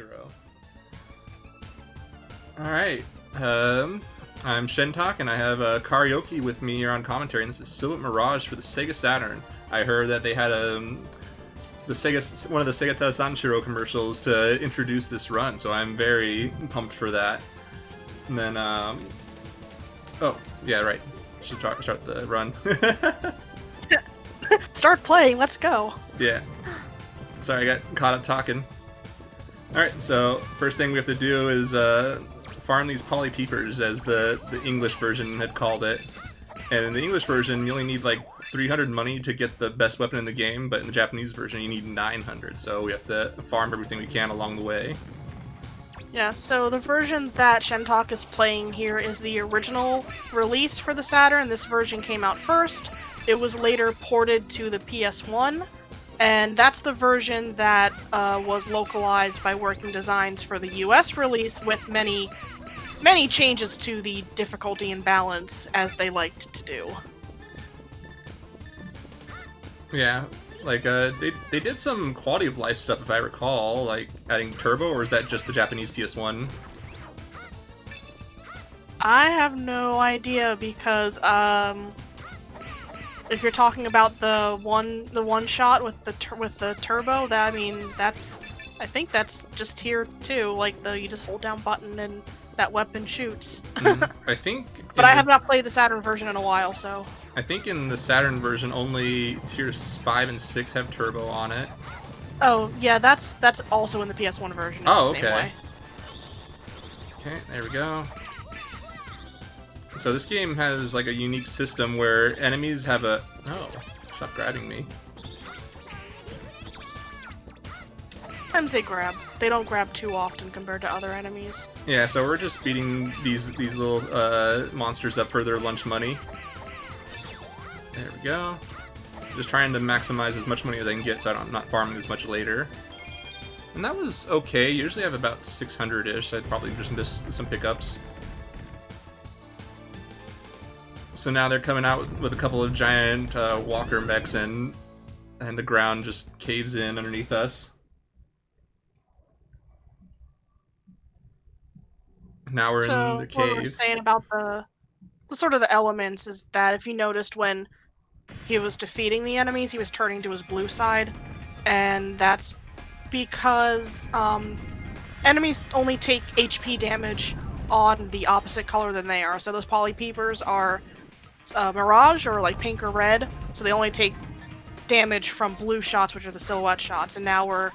0. Alright, I'm Shentok, and I have Karaoke with me here on commentary, and this is Silhouette Mirage for the Sega Saturn. I heard that they had one of the Sega Sanshiro commercials to introduce this run, so I'm very pumped for that. And then, oh, yeah, right. Should start the run. Start playing, let's go. Yeah. Sorry, I got caught up talking. Alright, so first thing we have to do is farm these poly peepers, as the English version had called it. And in the English version, you only need like 300 money to get the best weapon in the game, but in the Japanese version, you need 900. So we have to farm everything we can along the way. Yeah, so the version that Shentok is playing here is the original release for the Saturn. This version came out first. It was later ported to the PS1, and that's the version that was localized by Working Designs for the US release, with many changes to the difficulty and balance, as they liked to do. Yeah, like, they did some quality of life stuff, if I recall, like adding turbo, or is that just the Japanese PS1? I have no idea, because, if you're talking about the one shot with the turbo, I think that's just here too. Like you just hold down button and that weapon shoots. I think. But I have not played the Saturn version in a while, so. I think in the Saturn version only tiers 5 and 6 have turbo on it. Oh yeah, that's also in the PS1 version. Oh, the same way. Okay, there we go. So this game has like a unique system where enemies have a... Oh, stop grabbing me. Sometimes they grab. They don't grab too often compared to other enemies. Yeah, so we're just beating these little monsters up for their lunch money. There we go. Just trying to maximize as much money as I can get so I'm not farming as much later. And that was okay. Usually I have about 600-ish. I'd probably just miss some pickups. So now they're coming out with a couple of giant walker mechs, and the ground just caves in underneath us. Now we're in the cave. What we were saying about the sort of the elements is that if you noticed when he was defeating the enemies, he was turning to his blue side, and that's because enemies only take HP damage on the opposite color than they are. So those poly peepers are Mirage, or like pink or red, so they only take damage from blue shots, which are the silhouette shots. And now we're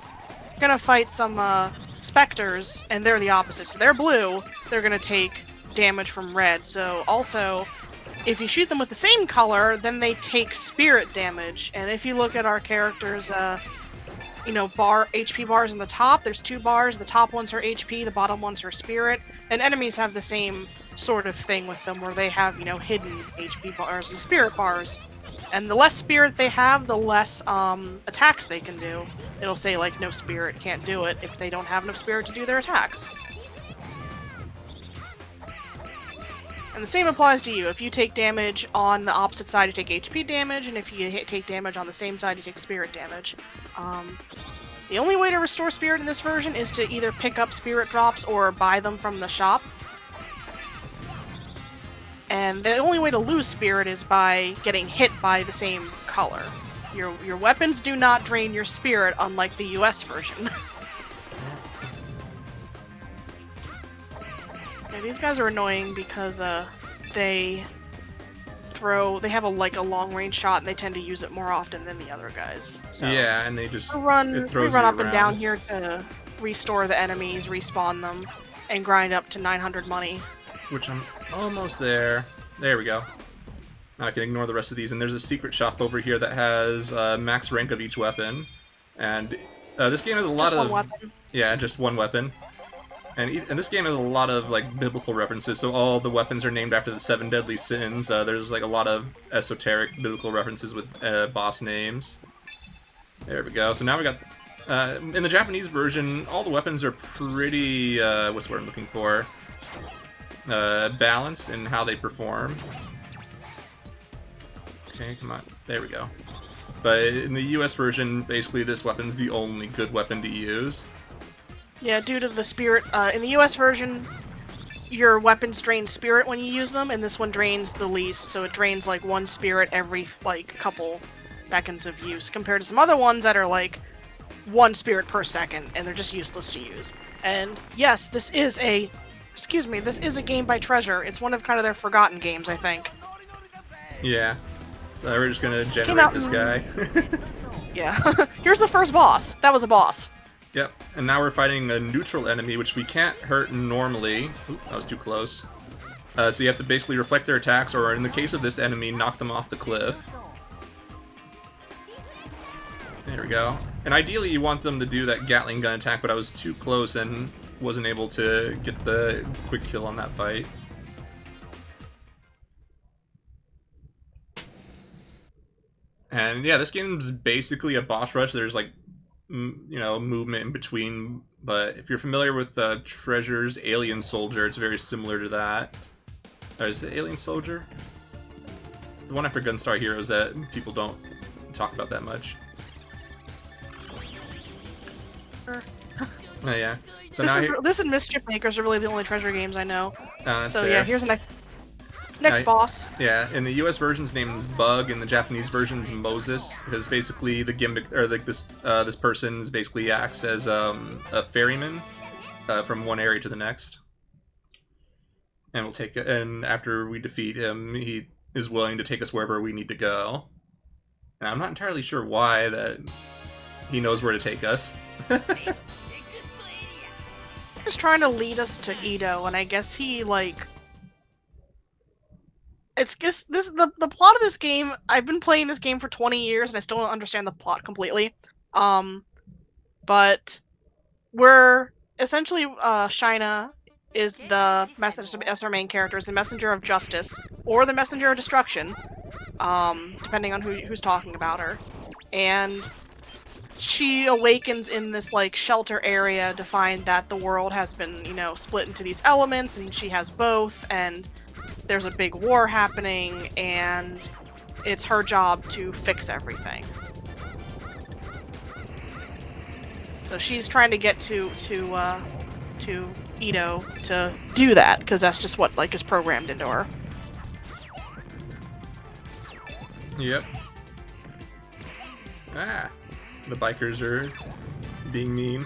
gonna fight some specters, and they're the opposite. So they're blue, they're gonna take damage from red. So also, if you shoot them with the same color, then they take spirit damage. And if you look at our characters, HP bars in the top, there's 2 bars. The top ones are HP, the bottom ones are spirit. And enemies have the same sort of thing with them, where they have, hidden HP bars and spirit bars. And the less spirit they have, the less attacks they can do. It'll say, like, no spirit, can't do it, if they don't have enough spirit to do their attack. And the same applies to you. If you take damage on the opposite side, you take HP damage, and if you take damage on the same side, you take spirit damage. The only way to restore spirit in this version is to either pick up spirit drops or buy them from the shop. And the only way to lose spirit is by getting hit by the same color. Your weapons do not drain your spirit, unlike the US version. Yeah, these guys are annoying because they have a long range shot, and they tend to use it more often than the other guys. So yeah, and they just we run up and down here to restore the enemies, respawn them, and grind up to 900 money. Which I'm almost there. There we go. Now I can ignore the rest of these. And there's a secret shop over here that has max rank of each weapon. And this game has a lot of... Just one weapon. Yeah, just one weapon. And this game has a lot of like biblical references. So all the weapons are named after the 7 deadly sins. There's like a lot of esoteric biblical references with boss names. There we go. So now we got... in the Japanese version, all the weapons are pretty... what's the word I'm looking for? Balanced in how they perform. Okay, come on. There we go. But in the US version, basically this weapon's the only good weapon to use. Yeah, due to the spirit, in the US version, your weapons drain spirit when you use them, and this one drains the least, so it drains like 1 spirit every like couple seconds of use, compared to some other ones that are like 1 spirit per second, and they're just useless to use. And yes, this is a game by Treasure. It's one of kind of their forgotten games, I think. Yeah. So we're just gonna Came generate out this in- guy. Yeah. Here's the first boss. That was a boss. Yep. And now we're fighting a neutral enemy, which we can't hurt normally. Oop, that was too close. So you have to basically reflect their attacks, or in the case of this enemy, knock them off the cliff. There we go. And ideally you want them to do that Gatling gun attack, but I was too close and wasn't able to get the quick kill on that fight. And yeah, this game's basically a boss rush. There's like, you know, movement in between. But if you're familiar with Treasure's Alien Soldier, it's very similar to that. Is it Alien Soldier? It's the one after Gunstar Heroes that people don't talk about that much. Sure. Oh yeah. So This and Mischief Makers are really the only Treasure games I know. that's So fair. yeah, here's the next boss. Yeah, in the U.S. version's name is Bug, in the Japanese version's Moses, because basically the gimmick, or like this person basically acts as a ferryman from one area to the next, and and after we defeat him, he is willing to take us wherever we need to go. And I'm not entirely sure why that he knows where to take us. He's trying to lead us to Edo, and I guess he like. It's just the plot of this game. I've been playing this game for 20 years, and I still don't understand the plot completely. But we're essentially Shina is the messenger as our main character, is the messenger of justice or the messenger of destruction, depending on who's talking about her, and she awakens in this like shelter area to find that the world has been, you know, split into these elements, and she has both, and there's a big war happening, and it's her job to fix everything. So she's trying to get to Edo to do that, because that's just what like is programmed into her. Yep. Ah, the bikers are being mean.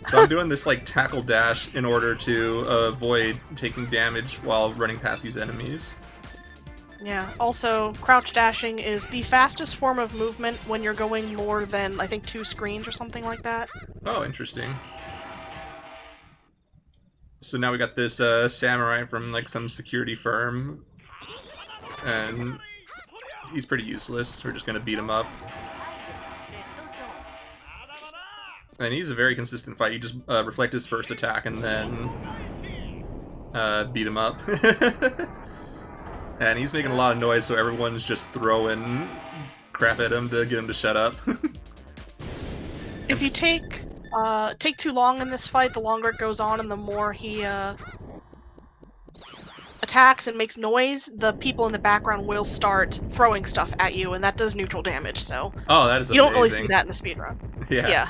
So I'm doing this like tackle dash in order to avoid taking damage while running past these enemies. Yeah, also, crouch dashing is the fastest form of movement when you're going more than, I think, 2 screens or something like that. Oh, interesting. So now we got this samurai from like some security firm, and he's pretty useless. We're just gonna beat him up. And he's a very consistent fight. You just reflect his first attack and then beat him up. And he's making a lot of noise, so everyone's just throwing crap at him to get him to shut up. If you take too long in this fight, the longer it goes on and the more he attacks and makes noise, the people in the background will start throwing stuff at you, and that does neutral damage, so oh, that is you amazing. don't really see that in the speedrun. Yeah.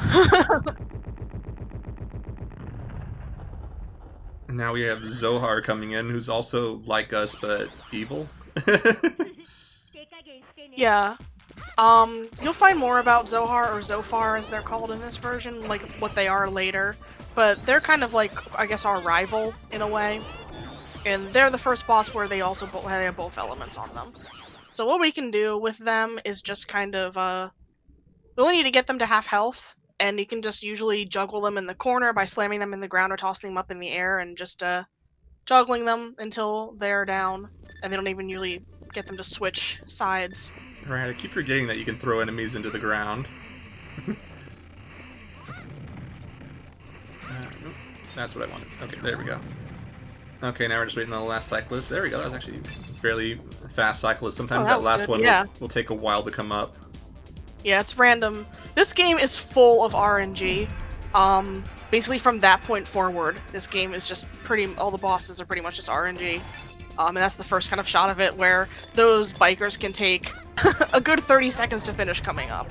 And now we have Zohar coming in, who's also like us, but evil. Yeah. You'll find more about Zohar, or Zophar as they're called in this version, like what they are later. But they're kind of like, I guess, our rival, in a way. And they're the first boss where they also have both elements on them. So what we can do with them is just kind of, we only need to get them to half health, and you can just usually juggle them in the corner by slamming them in the ground or tossing them up in the air and just juggling them until they're down, and they don't even usually get them to switch sides. Right, I keep forgetting that you can throw enemies into the ground. That's what I wanted. Okay, there we go. Okay, now we're just waiting on the last cyclist. There we go, that was actually fairly fast cyclist. Sometimes that last one will take a while to come up. Yeah, it's random. This game is full of RNG. Basically from that point forward, this game is just all the bosses are pretty much just RNG. And that's the first kind of shot of it, where those bikers can take a good 30 seconds to finish coming up.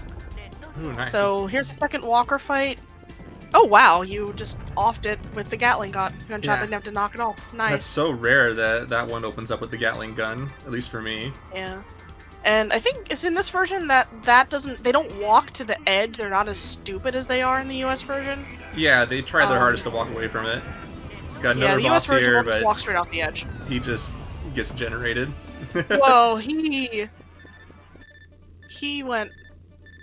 Ooh, nice. So here's the second walker fight. Oh wow, you just offed it with the Gatling gunshot. Yeah. Didn't have to knock it off. Nice. That's so rare that that one opens up with the Gatling gun, at least for me. Yeah. And I think it's in this version that they don't walk to the edge. They're not as stupid as they are in the US version. Yeah, they try their hardest to walk away from it. Got another the boss US version here, will just but walk straight off the edge. he just gets generated. Whoa, he went.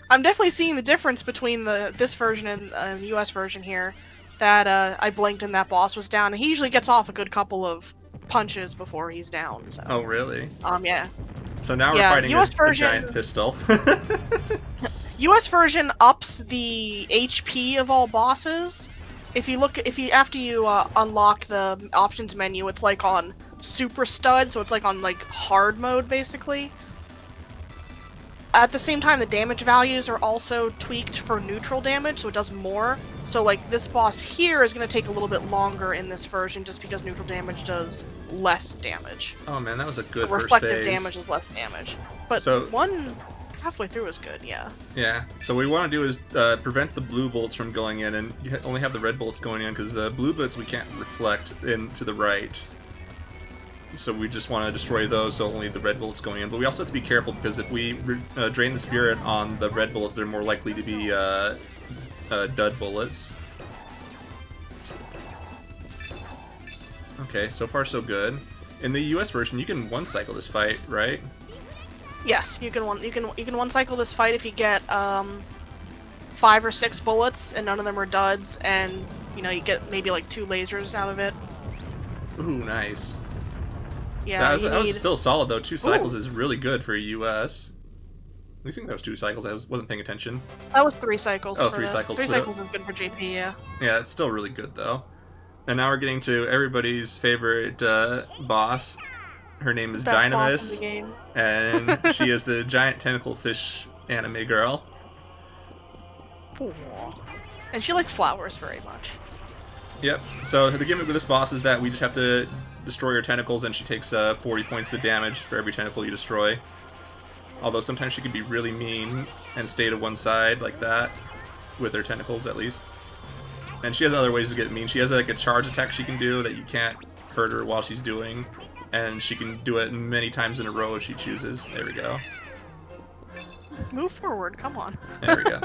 I'm definitely seeing the difference between this version and the US version here. That I blinked and that boss was down. And he usually gets off a good couple of punches before he's down. So. Oh really? Yeah. So now we're fighting US a version, giant pistol. US version ups the HP of all bosses. After you unlock the options menu, it's like on super stud, so it's like on like hard mode basically. At the same time, the damage values are also tweaked for neutral damage, so it does more. So like this boss here is going to take a little bit longer in this version just because neutral damage does less damage. Oh man, that was a good Reflective first phase. damage is less damage. But So- one halfway through is good, yeah. Yeah. So what we want to do is prevent the blue bullets from going in, and only have the red bullets going in, because the blue bullets we can't reflect into the right. So we just want to destroy those, so only the red bullets going in. But we also have to be careful, because if we drain the spirit on the red bullets, they're more likely to be dud bullets. Okay, so far so good. In the US version, you can one-cycle this fight, right? Yes, you can one cycle this fight if you get 5 or 6 bullets and none of them are duds, and you get maybe like 2 lasers out of it. Ooh, nice. Yeah, that was still solid though. 2 cycles Ooh. is really good for US. At least I think that was 2 cycles. I wasn't paying attention. That was 3 cycles. Oh, for 3 this. cycles. 3 cycles is good for JP. Yeah. Yeah, it's still really good though. And now we're getting to everybody's favorite boss. Her name is Best boss Dynamis, in the game. and she is the giant tentacle fish anime girl. And she likes flowers very much. Yep. So the gimmick with this boss is that we just have to destroy her tentacles, and she takes 40 points of damage for every tentacle you destroy. Although sometimes she can be really mean and stay to one side like that, with her tentacles at least. And she has other ways to get mean. She has like a charge attack she can do that you can't hurt her while she's doing. And she can do it many times in a row if she chooses. There we go. Move forward, come on. There we go.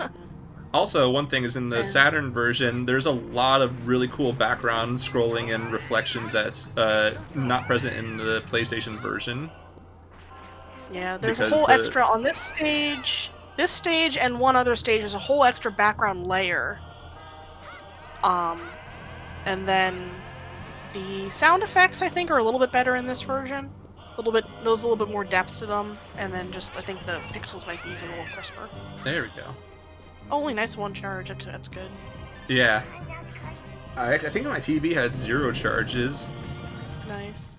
Also, one thing is in the Saturn version, there's a lot of really cool background scrolling and reflections that's not present in the PlayStation version. Yeah, there's a whole extra on this stage. This stage and one other stage, there's a whole extra background layer. And then the sound effects, I think, are a little bit better in this version. There's a little bit more depth to them, and then just I think the pixels might be even a little crisper. There we go. Only nice one charge. That's good. Yeah. I think my PB had 0 charges. Nice.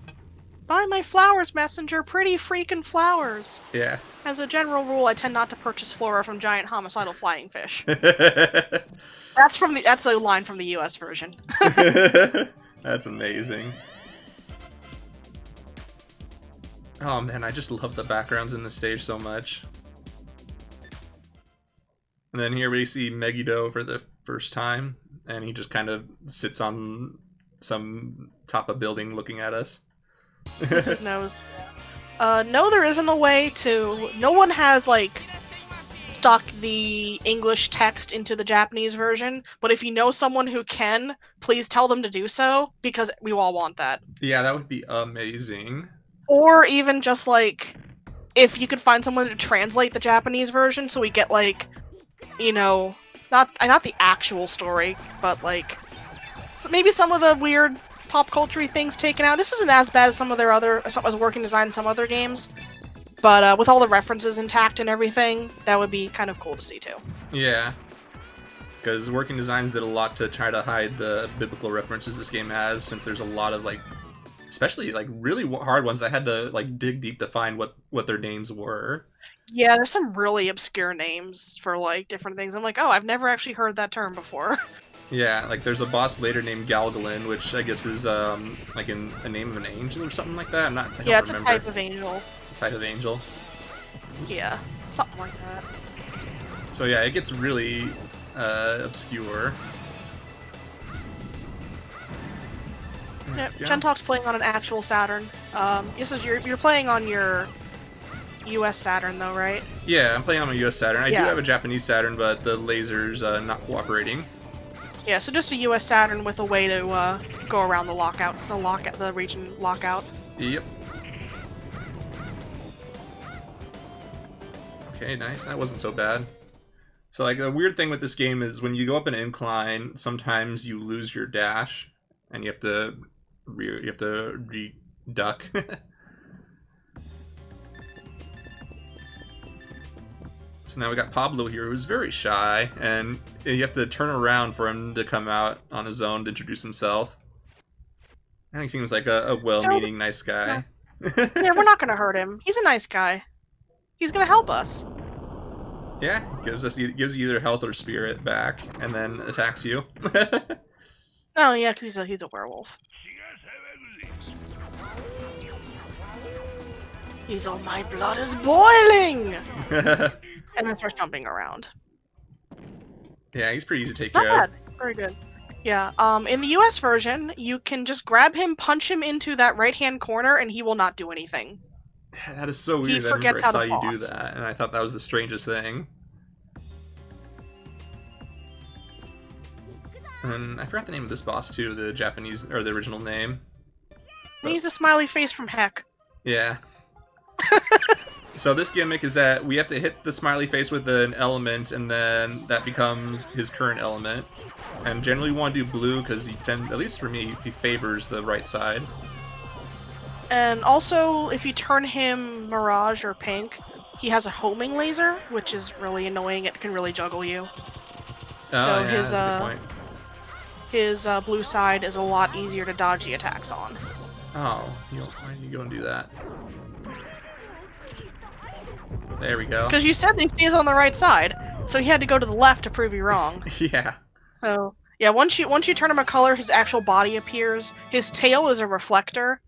Buy my flowers, messenger. Pretty freaking flowers. Yeah. As a general rule, I tend not to purchase flora from giant homicidal flying fish. That's a line from the US version. That's amazing. Oh man, I just love the backgrounds in the stage so much. And then here we see Megiddo for the first time, and he just kind of sits on some top of building looking at us. With his nose. No, there isn't a way to... No one has, like, stuck the English text into the Japanese version, but if you know someone who can, please tell them to do so, because we all want that. Yeah, that would be amazing. Or even just, like, if you could find someone to translate the Japanese version, so we get, like, not the actual story, but, like, maybe some of the weird pop culture things taken out. This isn't as bad as some of their as working design in some other games, but with all the references intact and everything, that would be kind of cool to see too. Yeah, because Working Designs did a lot to try to hide the biblical references this game has, since there's a lot of especially really hard ones that had to dig deep to find what their names were. Yeah, there's some really obscure names for different things. I'm like, oh, I've never actually heard that term before. Yeah, there's a boss later named Galgalin, which I guess is a name of an angel or something like that. I don't remember. It's a type of angel. Type of angel. Yeah, something like that. So yeah, it gets really obscure. Yeah, Shentok's playing on an actual Saturn. This is you're playing on your US Saturn though, right? Yeah, I'm playing on my US Saturn. I do Yeah. have a Japanese Saturn, but the laser's not cooperating. Yeah, so just a US Saturn with a way to go around the region lockout. Yep. Okay, nice. That wasn't so bad. So, like, the weird thing with this game is when you go up an incline, sometimes you lose your dash, and you have to duck. So now we got Pablo here, who's very shy, and you have to turn around for him to come out on his own to introduce himself. And he seems like a well-meaning, nice guy. Yeah, we're not gonna hurt him. He's a nice guy. He's gonna help us. Yeah, gives you either health or spirit back, and then attacks you. Oh yeah, because he's a werewolf. He's all, my blood is boiling, and then starts jumping around. Yeah, he's pretty easy to take Not care of. bad. Very good. Yeah. In the US version, you can just grab him, punch him into that right-hand corner, and he will not do anything. That is so weird. He forgets I how saw to you do pause. that, and I thought that was the strangest thing. And I forgot the name of this boss too, the Japanese or the original name. He's a smiley face from Heck. Yeah. So this gimmick is that we have to hit the smiley face with an element, and then that becomes his current element. And generally we want to do blue because at least for me, he favors the right side. And also, if you turn him Mirage or Pink, he has a homing laser, which is really annoying. It can really juggle you. Oh, So yeah, that's a good point. his blue side is a lot easier to dodge the attacks on. Oh, why did you go and do that? There we go. Because you said he stays on the right side, so he had to go to the left to prove you wrong. Yeah. So yeah, once you turn him a color, his actual body appears. His tail is a reflector,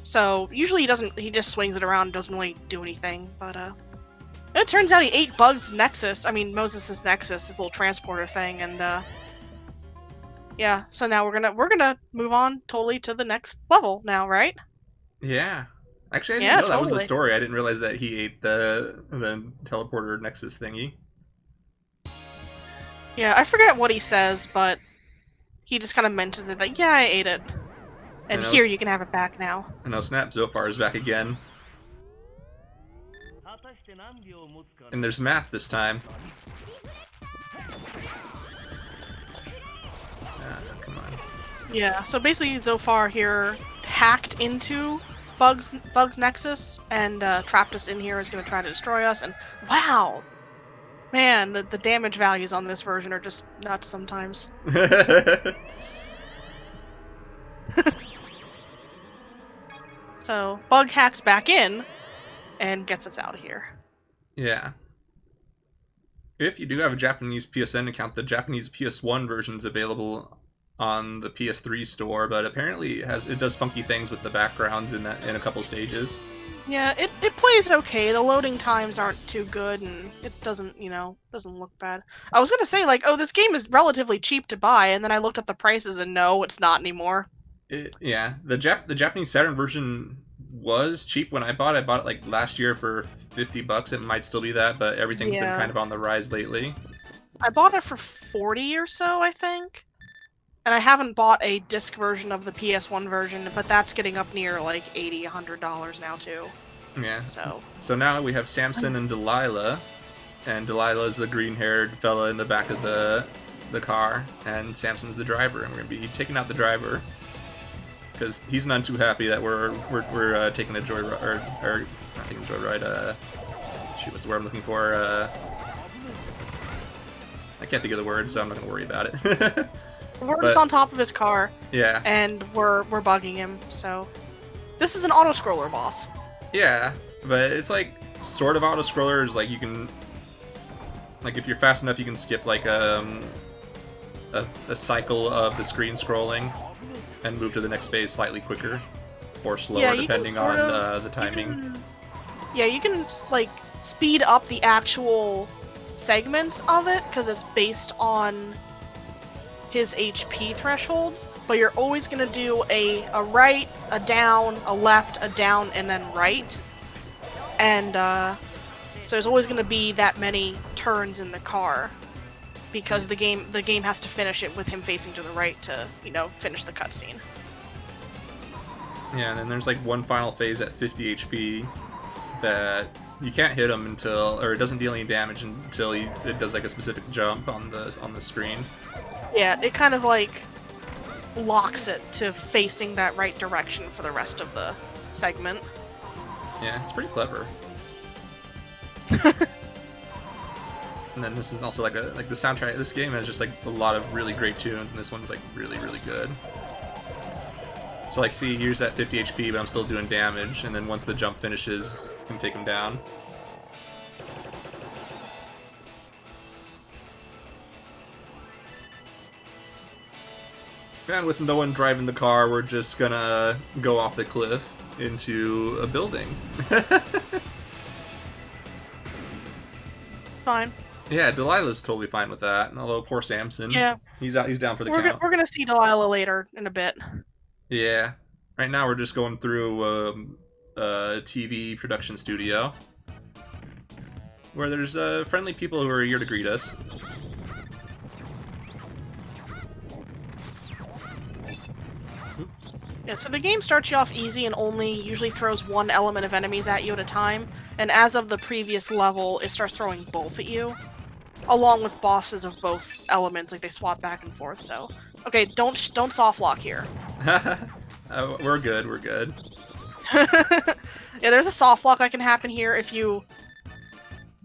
so usually he just swings it around and doesn't really do anything. But it turns out he ate Bug's Nexus. I mean Moses' Nexus, his little transporter thing, and yeah. So now we're gonna move on totally to the next level now, right? Yeah. Actually, I didn't know that was the totally. story. I didn't realize that he ate the teleporter Nexus thingy. Yeah, I forget what he says, but he just kind of mentions it that, yeah, I ate it. And here, you can have it back now. I know Snap Zophar is back again. And there's math this time. Ah, come on. Yeah, so basically Zophar here hacked into Bug's Nexus and trapped us in here, is going to try to destroy us, and wow! Man, the damage values on this version are just nuts sometimes. So, Bug hacks back in and gets us out of here. Yeah. If you do have a Japanese PSN account, the Japanese PS1 version is available on the PS3 store, but apparently it does funky things with the backgrounds in a couple stages. Yeah, it plays okay. The loading times aren't too good, and it doesn't look bad. I was gonna say, like, oh, this game is relatively cheap to buy, and then I looked up the prices, and no, it's not anymore. Yeah, the Japanese Saturn version was cheap when I bought it. I bought it like last year for $50. It might still be that, but everything's been kind of on the rise lately. I bought it for 40 or so, I think. And I haven't bought a disc version of the PS1 version, but that's getting up near like $80, $100 now too. Yeah. So now we have Samson and Delilah, and Delilah is the green-haired fella in the back of the car, and Samson's the driver, and we're gonna be taking out the driver because he's none too happy that we're taking a joyride, or not taking a joyride. Shoot, what's the word I'm looking for? I can't think of the word, so I'm not gonna worry about it. We're just on top of his car. Yeah. And we're bugging him, so this is an auto-scroller boss. Yeah, but it's like sort of auto-scrollers, like you can, like if you're fast enough, you can skip like a cycle of the screen scrolling and move to the next phase slightly quicker or slower, depending on the timing. You can like speed up the actual segments of it because it's based on his HP thresholds, but you're always going to do a right, a down, a left, a down, and then right. And so there's always going to be that many turns in the car, because the game has to finish it with him facing to the right to, you know, finish the cutscene. Yeah, and then there's like one final phase at 50 HP that you can't hit him until, or it doesn't deal any damage until it does like a specific jump on the screen. Yeah, it kind of like locks it to facing that right direction for the rest of the segment. Yeah, it's pretty clever. And then this is also like the soundtrack. This game has just like a lot of really great tunes, and this one's like really, really good. So like, see, here's at 50 HP, but I'm still doing damage, and then once the jump finishes, you can take him down. And with no one driving the car, we're just gonna go off the cliff into a building. Fine. Yeah, Delilah's totally fine with that. Although poor Samson, Yeah, he's down for the count. we're gonna see Delilah later in a bit. Yeah, right now we're just going through a TV production studio where there's friendly people who are here to greet us. Yeah, so the game starts you off easy and only usually throws one element of enemies at you at a time, and as of the previous level, it starts throwing both at you, along with bosses of both elements, like they swap back and forth. So, okay, don't soft lock here. We're good. We're good. Yeah, there's a soft lock that can happen here if you.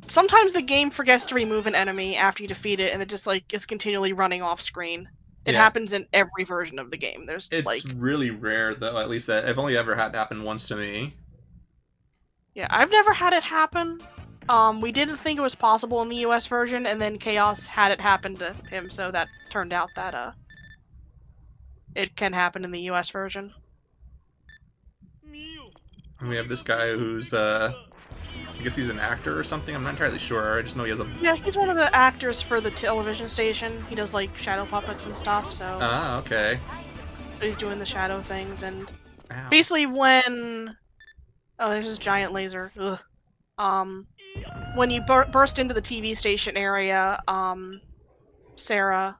Sometimes the game forgets to remove an enemy after you defeat it, and it just like is continually running off screen. It happens in every version of the game. It's really rare, though. At least that I've only ever had happen once to me. Yeah, I've never had it happen. We didn't think it was possible in the US version, and then Chaos had it happen to him, so that turned out that it can happen in the US version. And we have this guy who's I guess he's an actor or something. I'm not entirely sure. I just know he has a... Yeah, he's one of the actors for the television station. He does like shadow puppets and stuff, so... Ah, okay. So he's doing the shadow things, and... Ow. Basically when... Oh, there's this giant laser. Ugh. When you burst into the TV station area, Sarah...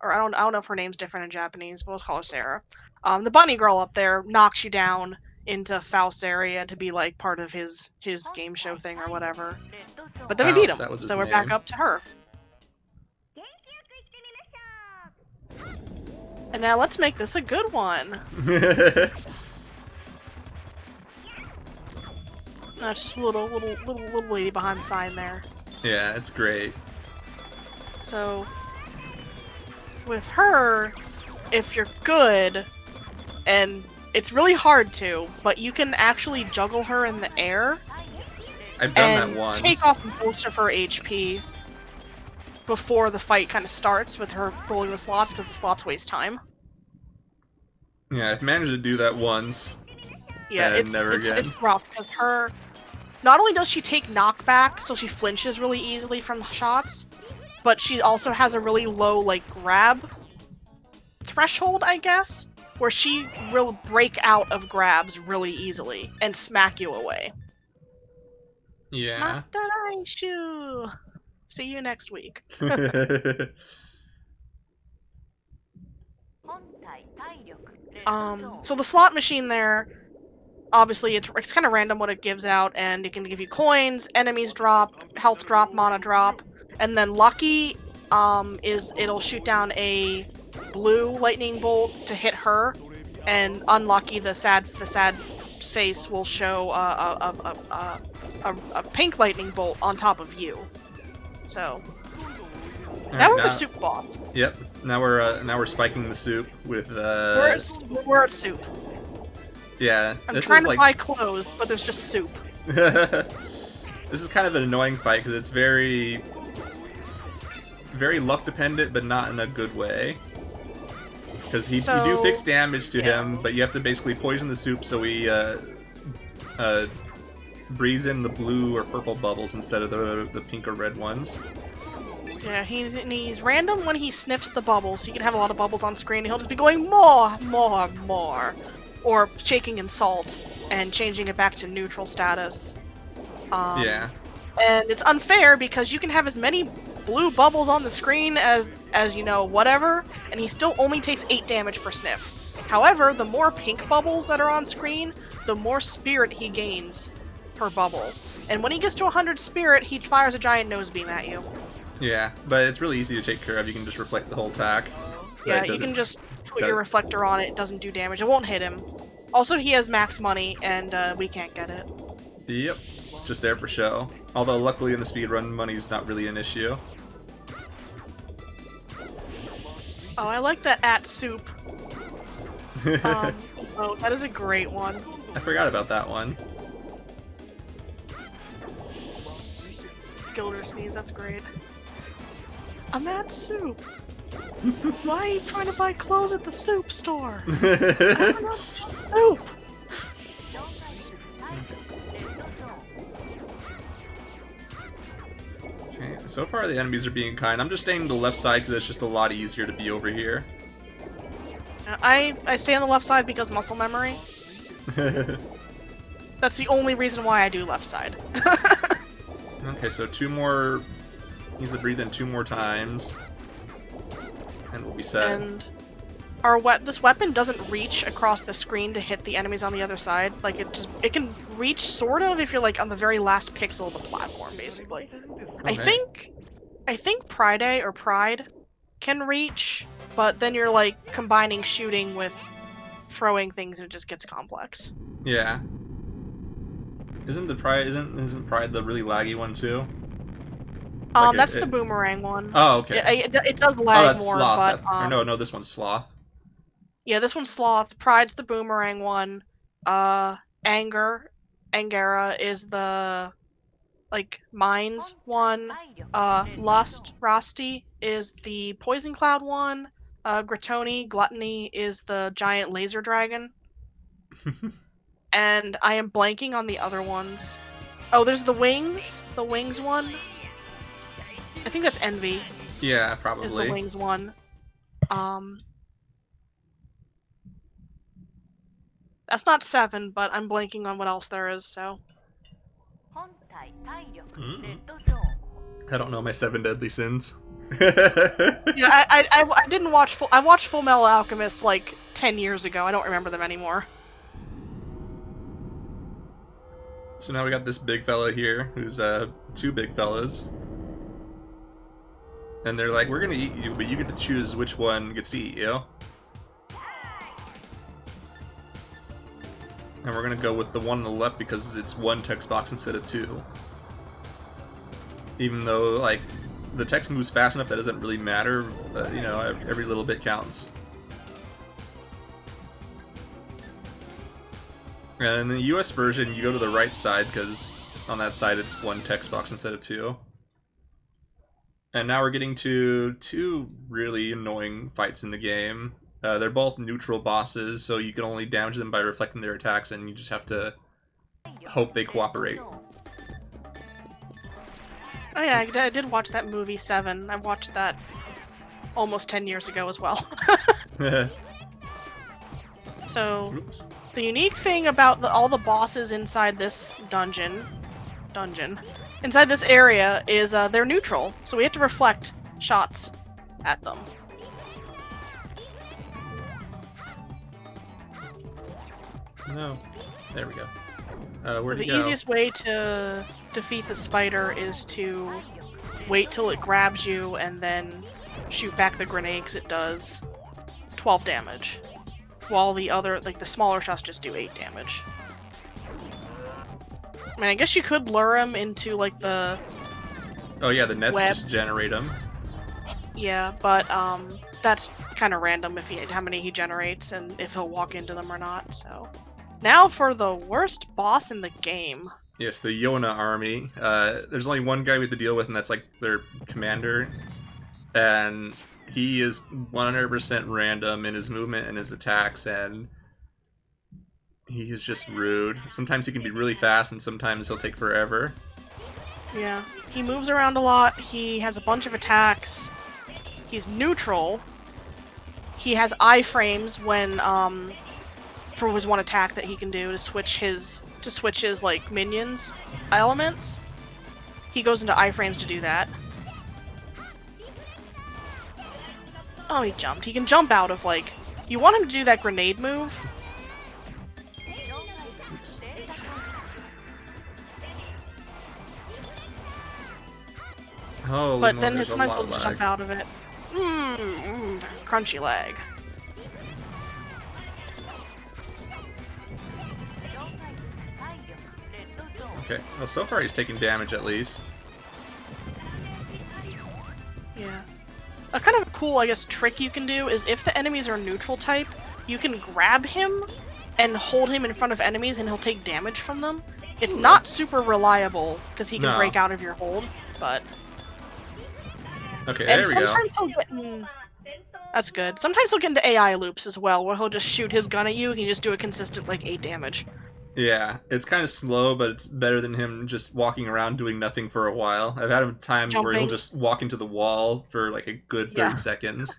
Or I don't know if her name's different in Japanese, but let's call her Sarah. The bunny girl up there knocks you down into Faust's area to be like part of his game show thing or whatever. But then we beat him, so we're back up to her. And now let's make this a good one. That's just a little lady behind the sign there. Yeah, it's great. So with her, if you're good, and it's really hard to, but you can actually juggle her in the air. I've done that once. Take off most of her HP before the fight kind of starts with her rolling the slots, because the slots waste time. Yeah, I've managed to do that once. Yeah, it's rough, because her... Not only does she take knockback, so she flinches really easily from shots, but she also has a really low, like, grab threshold, I guess, where she will break out of grabs really easily and smack you away. Yeah. Mataraishu! See you next week. So the slot machine there, obviously it's kind of random what it gives out, and it can give you coins, enemies drop, health drop, mana drop, and then lucky it'll shoot down a blue lightning bolt to hit her, and unlucky the sad space will show a pink lightning bolt on top of you. So now we're the soup boss. Yep. Now we're spiking the soup with we're at soup. Yeah. I'm trying to buy clothes, but there's just soup. This is kind of an annoying fight because it's very luck dependent, but not in a good way. Because you do fix damage to him, but you have to basically poison the soup so he breathes in the blue or purple bubbles instead of the pink or red ones. Yeah, he's random when he sniffs the bubbles, so you can have a lot of bubbles on screen, and he'll just be going more, more, more. Or shaking in salt and changing it back to neutral status. Yeah. And it's unfair because you can have as many blue bubbles on the screen as you know, whatever, and he still only takes 8 damage per sniff. However, the more pink bubbles that are on screen, the more spirit he gains per bubble. And when he gets to 100 spirit, he fires a giant nose beam at you. Yeah, but it's really easy to take care of. You can just reflect the whole attack. Yeah, you can just put your reflector on it. It doesn't do damage. It won't hit him. Also, he has max money, and we can't get it. Yep, just there for show. Although, luckily in the speedrun, money's not really an issue. Oh, I like that at soup. Oh, that is a great one. I forgot about that one. Gilder sneeze, that's great. I'm at soup. Why are you trying to buy clothes at the soup store? I don't know, just soup. Okay, so far the enemies are being kind. I'm just staying to the left side because it's just a lot easier to be over here. I stay on the left side because muscle memory. That's the only reason why I do left side. Okay, so 2 more. Needs to breathe in 2 more times. And we'll be set. And this weapon doesn't reach across the screen to hit the enemies on the other side. Like it can reach sort of if you're like on the very last pixel of the platform, basically. Okay. I think Pride can reach, but then you're like combining shooting with throwing things and it just gets complex. Yeah. Isn't Pride the really laggy one too? Like that's the boomerang one. Oh, okay. It does lag more, Sloth. but no, this one's Sloth. Yeah, this one's Sloth. Pride's the boomerang one. Angara is the like mines one. Rusty is the poison cloud one. Gluttony is the giant laser dragon. And I am blanking on the other ones. Oh, there's the wings one. I think that's Envy. Yeah, probably. Is the wings one. That's not 7, but I'm blanking on what else there is, so. I don't know my 7 deadly sins. Yeah, I didn't watch I watched Full Metal Alchemist like 10 years ago. I don't remember them anymore. So now we got this big fella here, who's 2 big fellas. And they're like, we're gonna eat you, but you get to choose which one gets to eat you. And we're gonna go with the one on the left because it's 1 text box instead of 2. Even though, like, the text moves fast enough that doesn't really matter, but, you know, every little bit counts. And in the US version, you go to the right side because on that side it's 1 text box instead of 2. And now we're getting to 2 really annoying fights in the game. They're both neutral bosses, so you can only damage them by reflecting their attacks, and you just have to hope they cooperate. Oh yeah, I did watch that movie 7. I watched that almost 10 years ago as well. So, oops. The unique thing about all the bosses inside this dungeon, inside this area, is they're neutral, so we have to reflect shots at them. No. There we go. So the easiest way to defeat the spider is to wait till it grabs you and then shoot back the grenade, because it does 12 damage. While the other, like the smaller shots, just do 8 damage. I mean, I guess you could lure him into like the... Oh yeah, the nets web. Just generate them. Yeah, but that's kind of random if how many he generates and if he'll walk into them or not, so... Now for the worst boss in the game. Yes, the Yona army. There's only one guy we have to deal with, and that's like their commander. And he is 100% random in his movement and his attacks, and he is just rude. Sometimes he can be really fast, and sometimes he'll take forever. Yeah. He moves around a lot. He has a bunch of attacks. He's neutral. He has iframes when for his one attack that he can do to switch his like minions elements. He goes into iframes to do that. Oh, he jumped. He can jump out of like you want him to do that grenade move. Oops. Holy But moly, then there's his a might lot will of just lag. jump out of it. Crunchy lag. Okay, well, so far he's taking damage at least. Yeah. A kind of cool, I guess, trick you can do is if the enemies are neutral type, you can grab him and hold him in front of enemies and he'll take damage from them. It's not super reliable because he can No. break out of your hold, but... Okay, And there we go. sometimes he'll get in... That's good. Sometimes he'll get into AI loops as well, where he'll just shoot his gun at you and you just do a consistent, like, 8 damage. Yeah, it's kind of slow, but it's better than him just walking around doing nothing for a while. I've had him times where he'll Jumping. just walk into the wall for like a good 30 Yeah. seconds.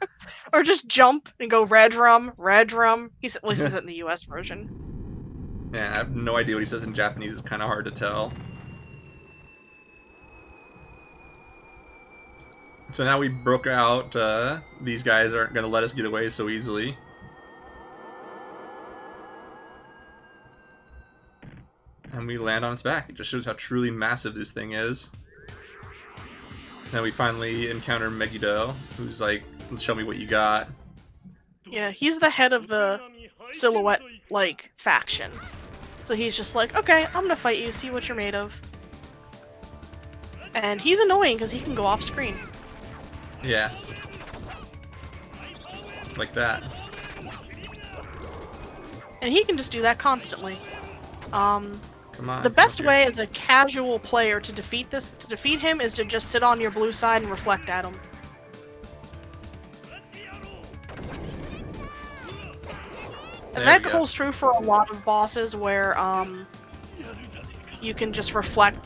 Or just jump and go red drum, red drum. He says it in the US version. Yeah, I have no idea what he says in Japanese. It's kind of hard to tell. So now we broke out. These guys aren't going to let us get away so easily. And we land on its back. It just shows how truly massive this thing is. Now we finally encounter Megiddo, who's like, show me what you got. Yeah, he's the head of the silhouette, like, faction. So he's just like, okay, I'm gonna fight you, see what you're made of. And he's annoying because he can go off screen. Yeah. Like that. And he can just do that constantly. Come on. The best come up way here. as a casual player to defeat him is to just sit on your blue side and reflect at him. And There that we go. holds true for a lot of bosses where you can just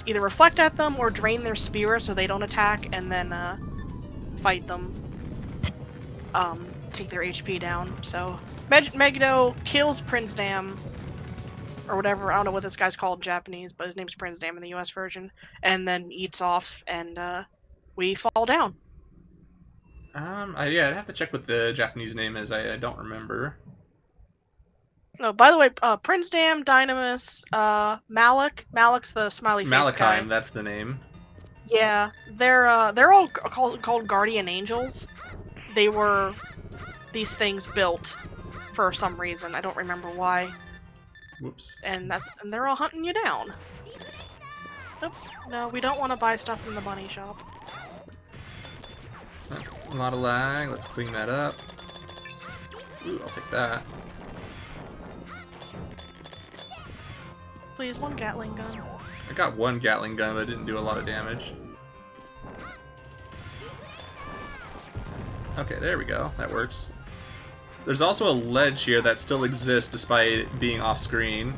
either reflect at them or drain their spirit so they don't attack and then fight them. Take their HP down. So Megiddo kills Prince Dam or whatever, I don't know what this guy's called in Japanese, but his name's Prince Dam in the US version, and then eats off and we fall down. Yeah, I'd have to check what the Japanese name is. I don't remember. Oh, by the way, Prince Dam, Dynamis, Malik's the smiley face guy. Malachime, that's the name. Yeah, they're all called guardian angels. They were these things built for some reason. I don't remember why. Whoops. And they're all hunting you down. Nope. No, we don't want to buy stuff from the bunny shop. A lot of lag. Let's clean that up. Ooh, I'll take that. Please, one Gatling gun. I got one Gatling gun, but it didn't do a lot of damage. Okay, there we go. That works. There's also a ledge here that still exists despite it being off screen,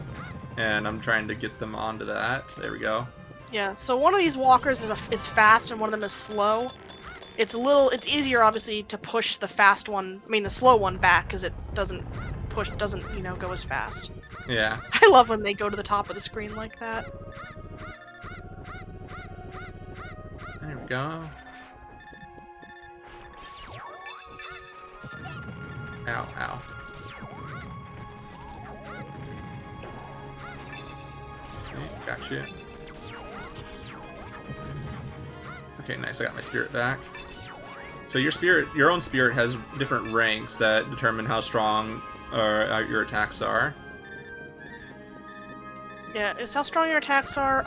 and I'm trying to get them onto that. There we go. Yeah, so one of these walkers is fast and one of them is slow. It's easier obviously to push the slow one back because it doesn't go as fast. Yeah. I love when they go to the top of the screen like that. There we go. Ow, ow. Okay, gotcha. Okay, nice. I got my spirit back. So your own spirit has different ranks that determine how strong your attacks are. Yeah, it's how strong your attacks are.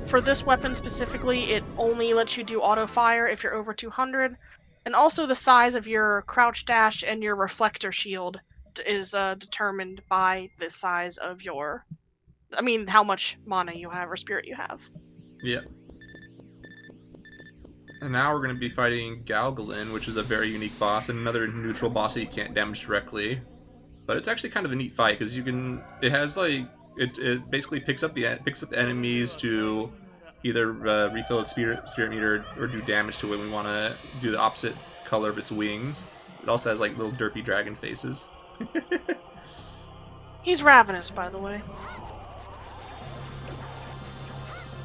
For this weapon specifically, it only lets you do auto fire if you're over 200. And also the size of your crouch dash and your reflector shield is determined by the size of how much mana you have or spirit you have. Yep. And now we're going to be fighting Galgalin, which is a very unique boss, and another neutral boss that you can't damage directly. But it's actually kind of a neat fight, because it has like, it basically picks up enemies to either refill its spirit meter or do damage to it. We want to do the opposite color of its wings. It also has like little derpy dragon faces. He's ravenous, by the way.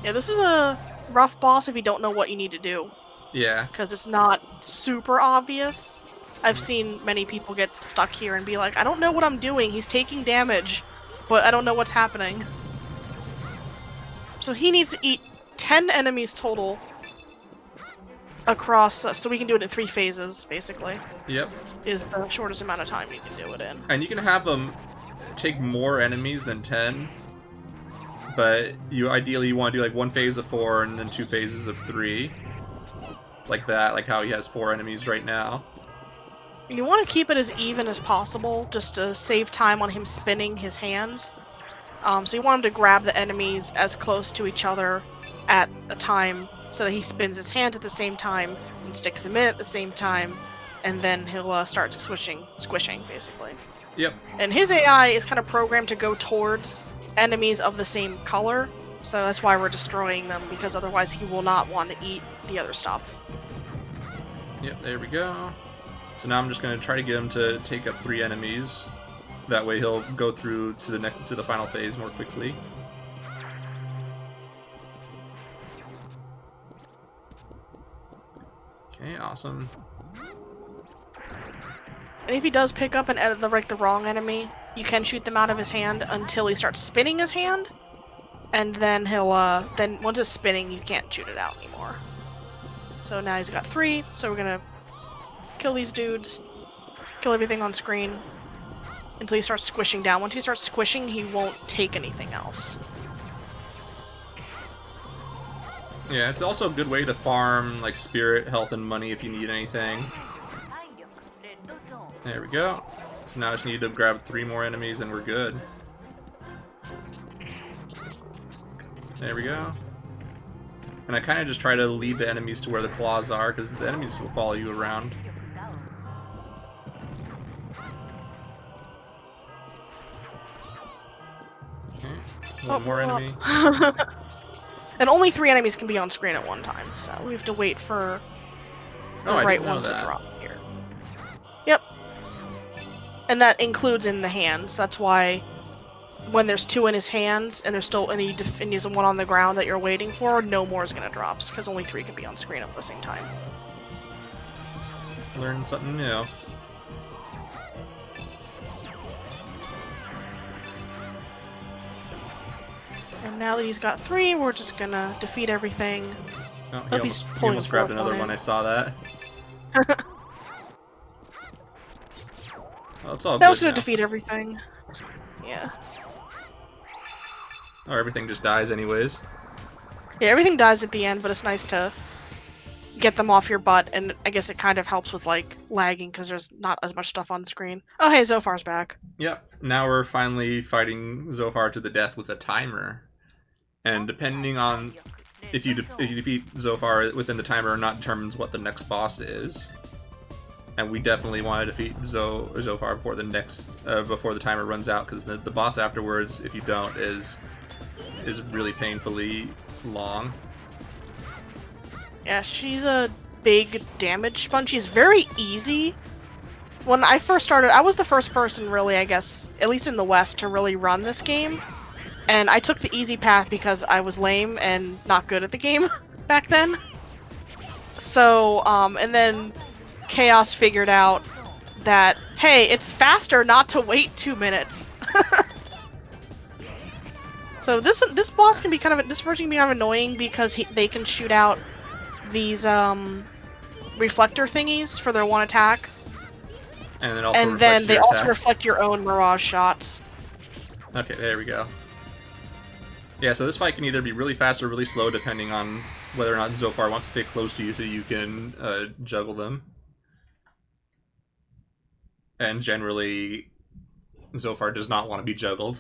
Yeah, this is a rough boss if you don't know what you need to do. Yeah. Because it's not super obvious. I've seen many people get stuck here and be like, I don't know what I'm doing, he's taking damage, but I don't know what's happening. So he needs to eat 10 enemies total across, so we can do it in 3 phases, basically. Yep. Is the shortest amount of time you can do it in. And you can have them take more enemies than 10, but ideally you want to do like 1 phase of 4 and then 2 phases of 3. Like that, like how he has 4 enemies right now. And you want to keep it as even as possible, just to save time on him spinning his hands. So you want him to grab the enemies as close to each other at a time, so that he spins his hands at the same time and sticks them in at the same time, and then he'll start squishing, basically. Yep. And his AI is kind of programmed to go towards enemies of the same color, so that's why we're destroying them, because otherwise he will not want to eat the other stuff. Yep, there we go. So now I'm just going to try to get him to take up 3 enemies. That way he'll go through to the final phase more quickly. Okay, awesome. And if he does pick up the wrong enemy, you can shoot them out of his hand until he starts spinning his hand, and then he'll then once it's spinning, you can't shoot it out anymore. So now he's got 3. So we're gonna kill these dudes, kill everything on screen until he starts squishing down. Once he starts squishing, he won't take anything else. Yeah, it's also a good way to farm like spirit, health, and money if you need anything. There we go. So now I just need to grab 3 more enemies and we're good. There we go. And I kind of just try to lead the enemies to where the claws are, because the enemies will follow you around. Okay, one more enemy. And only 3 enemies can be on screen at one time, so we have to wait for the right one to drop here. Yep. And that includes in the hands. That's why when there's 2 in his hands and there's 1 on the ground that you're waiting for, no more is gonna drop, because only 3 can be on screen at the same time. Learn something new. And now that he's got 3, we're just gonna defeat everything. Oh, he almost grabbed another one. I saw that. Well, it's all good. That was gonna now. defeat everything. Yeah. Or everything just dies anyways. Yeah, everything dies at the end, but it's nice to get them off your butt, and I guess it kind of helps with, like, lagging, because there's not as much stuff on screen. Oh, hey, Zophar's back. Yep, now we're finally fighting Zophar to the death with a timer. And depending on if you defeat Zophar within the timer or not determines what the next boss is. And we definitely want to defeat Zophar before the timer runs out, because the boss afterwards, if you don't, is really painfully long. Yeah, she's a big damage sponge. She's very easy. When I first started, I was the first person, really, I guess, at least in the West, to really run this game. And I took the easy path because I was lame and not good at the game back then. So, and then Chaos figured out that, hey, it's faster not to wait 2 minutes. So this boss can be this version can be kind of annoying, because they can shoot out these reflector thingies for their one attack, and then they also reflect your own Mirage shots. Okay, there we go. Yeah, so this fight can either be really fast or really slow, depending on whether or not Zophar wants to stay close to you so you can juggle them. And generally, Zophar does not want to be juggled.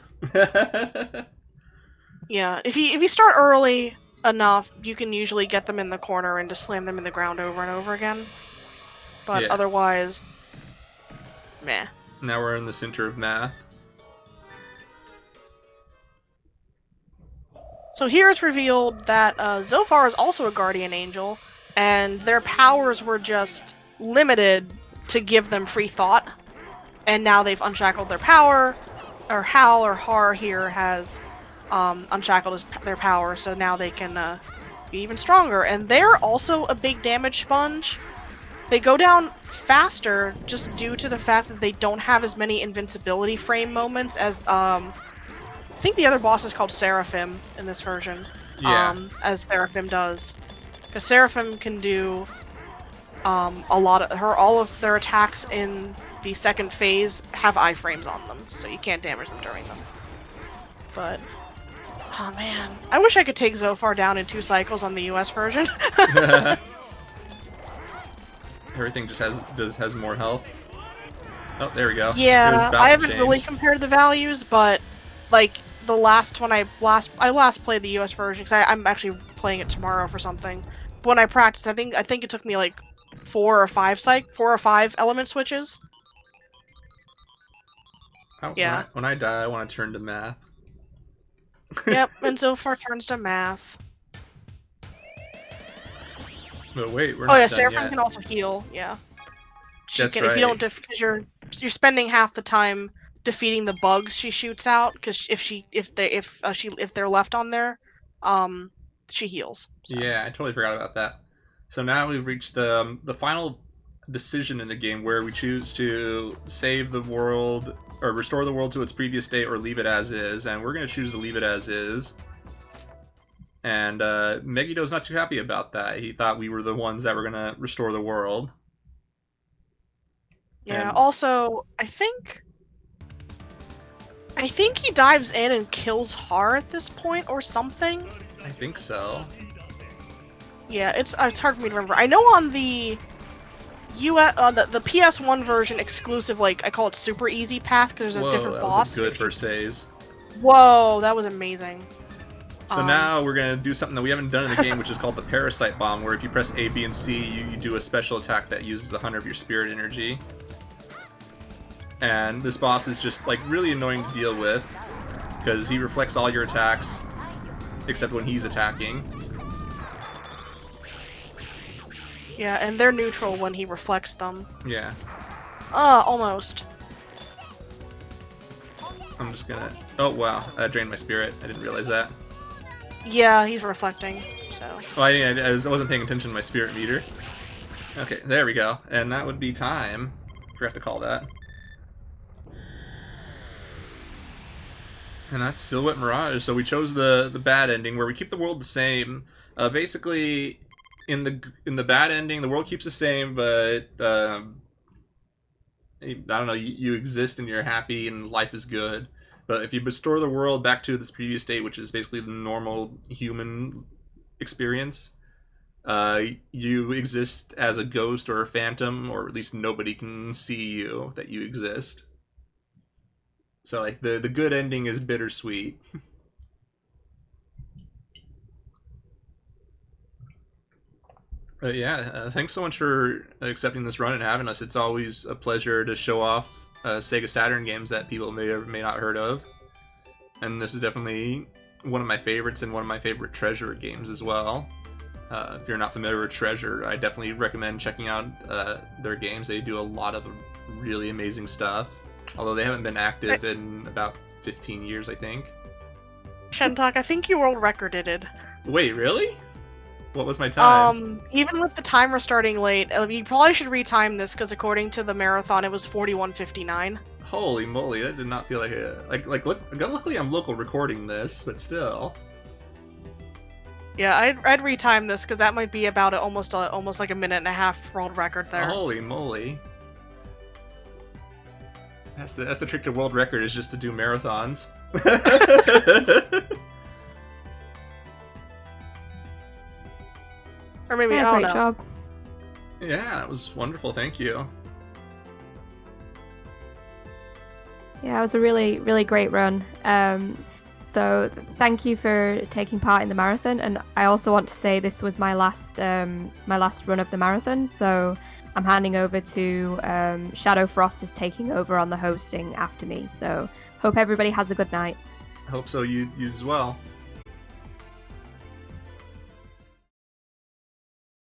Yeah, if you start early enough, you can usually get them in the corner and just slam them in the ground over and over again. But yeah. Otherwise, meh. Now we're in the center of math. So here it's revealed that Zophar is also a guardian angel, and their powers were just limited to give them free thought. And now they've unshackled their power, or Hal or Har here has unshackled their power, so now they can be even stronger. And they're also a big damage sponge. They go down faster just due to the fact that they don't have as many invincibility frame moments as I think the other boss is called Seraphim in this version. Yeah. As Seraphim does, because Seraphim can do all of their attacks in the second phase have iframes on them, so you can't damage them during them. But oh man, I wish I could take Zophar down in 2 cycles on the US version. Everything just has more health. Oh, there we go. Yeah, I haven't really compared the values, but like the last one I last played the US version because I'm actually playing it tomorrow for something. But when I practiced, I think it took me like 4 or 5 element switches. Yeah. When I die, I want to turn to math. Yep, and Zophar turns to math. But wait, we're not done Seraphim yet. can also heal. Yeah. That's right. If you don't, because you're spending half the time defeating the bugs she shoots out. Because if they're left on there, she heals. So. Yeah, I totally forgot about that. So now we've reached the final decision in the game where we choose to save the world or restore the world to its previous state or leave it as is, and we're going to choose to leave it as is. And Megiddo's not too happy about that. He thought we were the ones that were going to restore the world. Yeah, and also, I think he dives in and kills Har at this point or something. I think so. Yeah, it's hard for me to remember. I know on the the PS1 version exclusive, like I call it super easy path because there's a different boss. That was a good first phase. Whoa, that was amazing. So now we're going to do something that we haven't done in the game, which is called the Parasite Bomb, where if you press A, B, and C, you do a special attack that uses 100 of your spirit energy. And this boss is just like really annoying to deal with because he reflects all your attacks except when he's attacking. Yeah, and they're neutral when he reflects them. Yeah. Almost. I'm just gonna... Oh, wow. That drained my spirit. I didn't realize that. Yeah, he's reflecting, so... Well, I wasn't paying attention to my spirit meter. Okay, there we go. And that would be time. Forgot to call that. And that's Silhouette Mirage. So we chose the bad ending, where we keep the world the same. Basically, in the bad ending, the world keeps the same, but I don't know. You exist and you're happy and life is good. But if you restore the world back to its previous state, which is basically the normal human experience, you exist as a ghost or a phantom, or at least nobody can see you that you exist. So, like, the good ending is bittersweet. Yeah, thanks so much for accepting this run and having us. It's always a pleasure to show off Sega Saturn games that people may or may not heard of. And this is definitely one of my favorites and one of my favorite Treasure games as well. If you're not familiar with Treasure, I definitely recommend checking out their games. They do a lot of really amazing stuff. Although they haven't been active in about 15 years, I think. Shentok, I think you world recorded it. Wait, really? What was my time? Even with the timer starting late, you probably should retime this because according to the marathon, it was 41:59. Holy moly, that did not feel like a luckily I'm local recording this, but still. Yeah, I'd retime this because that might be about almost like a minute and a half world record there. Holy moly. That's the trick to world record, is just to do marathons. Or maybe yeah, I don't great know. job. Yeah, that was wonderful. Thank you. Yeah, it was a really, really great run. So thank you for taking part in the marathon, and I also want to say this was my last run of the marathon. So I'm handing over to Shadow Frost is taking over on the hosting after me. So hope everybody has a good night. I hope so. You as well.